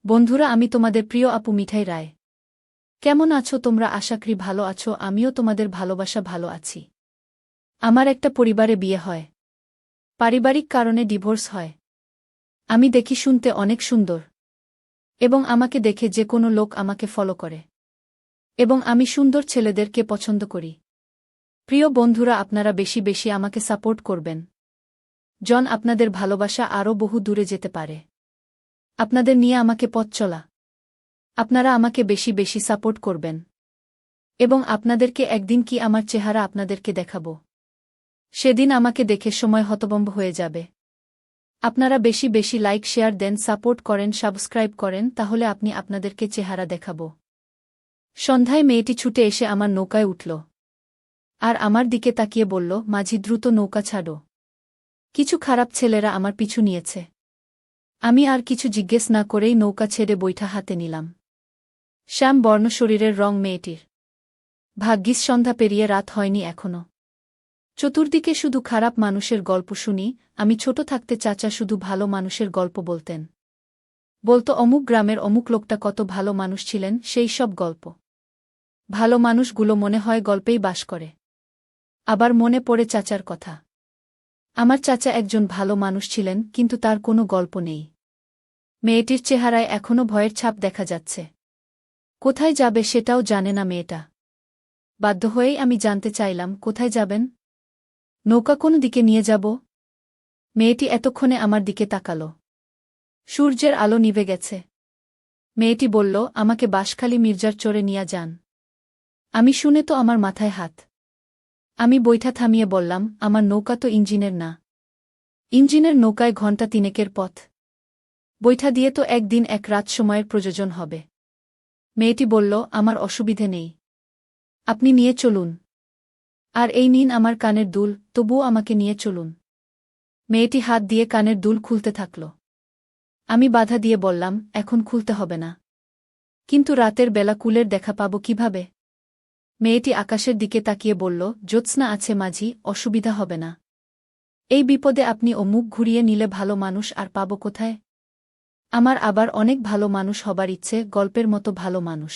বন্ধুরা, আমি তোমাদের প্রিয় আপু মিঠাই রায়। কেমন আছো তোমরা? আশা করি ভালো আছো। আমিও তোমাদের ভালোবাসা ভালো আছি। আমার একটা পরিবারে বিয়ে হয়, পারিবারিক কারণে ডিভোর্স হয়। আমি দেখি শুনতে অনেক সুন্দর, এবং আমাকে দেখে যে কোনো লোক আমাকে ফলো করে, এবং আমি সুন্দর ছেলেদেরকে পছন্দ করি। প্রিয় বন্ধুরা, আপনারা বেশি বেশি আমাকে সাপোর্ট করবেন। আপনাদের ভালোবাসা আরও বহু দূরে যেতে পারে। আপনাদের নিয়ে আমাকে পথ চলা। আপনারা আমাকে বেশি বেশি সাপোর্ট করবেন, এবং আপনাদেরকে একদিন কি আমার চেহারা আপনাদেরকে দেখাব, সেদিন আমাকে দেখে সময় হতভম্ব হয়ে যাবে। আপনারা বেশি বেশি লাইক শেয়ার দেন, সাপোর্ট করেন, সাবস্ক্রাইব করেন, তাহলে আপনাদেরকে চেহারা দেখাব। সন্ধ্যায় মেয়েটি ছুটে এসে আমার নৌকায় উঠল, আর আমার দিকে তাকিয়ে বলল, মাঝি দ্রুত নৌকা ছাড়ো, কিছু খারাপ ছেলেরা আমার পিছু নিয়েছে। আমি আর কিছু জিজ্ঞেস না করেই নৌকা ছেড়ে বৈঠা হাতে নিলাম। শ্যাম বর্ণ শরীরের রং মেয়েটির। ভাগ্যিস সন্ধ্যা পেরিয়ে রাত হয়নি এখনো। চতুর্দিকে শুধু খারাপ মানুষের গল্প শুনি। আমি ছোট থাকতে চাচা শুধু ভালো মানুষের গল্প বলতেন। বলতো অমুক গ্রামের অমুক লোকটা কত ভালো মানুষ ছিলেন, সেই সব গল্প। ভালো মানুষগুলো মনে হয় গল্পেই বাস করে। আবার মনে পড়ে চাচার কথা। আমার চাচা একজন ভালো মানুষ ছিলেন, কিন্তু তার কোনো গল্প নেই। মেয়েটির চেহারায় এখনও ভয়ের ছাপ দেখা যাচ্ছে। কোথায় যাবে সেটাও জানে না মেয়েটা। বাধ্য হয়েই আমি জানতে চাইলাম, কোথায় যাবেন? নৌকা কোন দিকে নিয়ে যাব? মেয়েটি এতক্ষণে আমার দিকে তাকাল। সূর্যের আলো নিভে গেছে। মেয়েটি বলল, আমাকে বাঁশখালী মির্জার চরে নিয়ে যান। আমি শুনে তো আমার মাথায় হাত। আমি বৈঠা থামিয়ে বললাম, আমার নৌকা তো ইঞ্জিনের না। ইঞ্জিনের নৌকায় ঘণ্টা তিনেকের পথ। বৈঠা দিয়ে তো একদিন এক রাত সময়ের প্রয়োজন হবে। মেয়েটি বলল, আমার অসুবিধে নেই, আপনি নিয়ে চলুন। আর এই নিন আমার কানের দুল, তবুও আমাকে নিয়ে চলুন। মেয়েটি হাত দিয়ে কানের দুল খুলতে থাকল। আমি বাধা দিয়ে বললাম, এখন খুলতে হবে না। কিন্তু রাতের বেলা কুলের দেখা পাব কিভাবে? মেয়েটি আকাশের দিকে তাকিয়ে বলল, জ্যোৎস্না আছে মাঝি, অসুবিধা হবে না। এই বিপদে আপনি ও মুখ ঘুরিয়ে নিলে ভালো মানুষ আর পাব কোথায়? আমার আবার অনেক ভালো মানুষ হবার ইচ্ছে, গল্পের মতো ভালো মানুষ।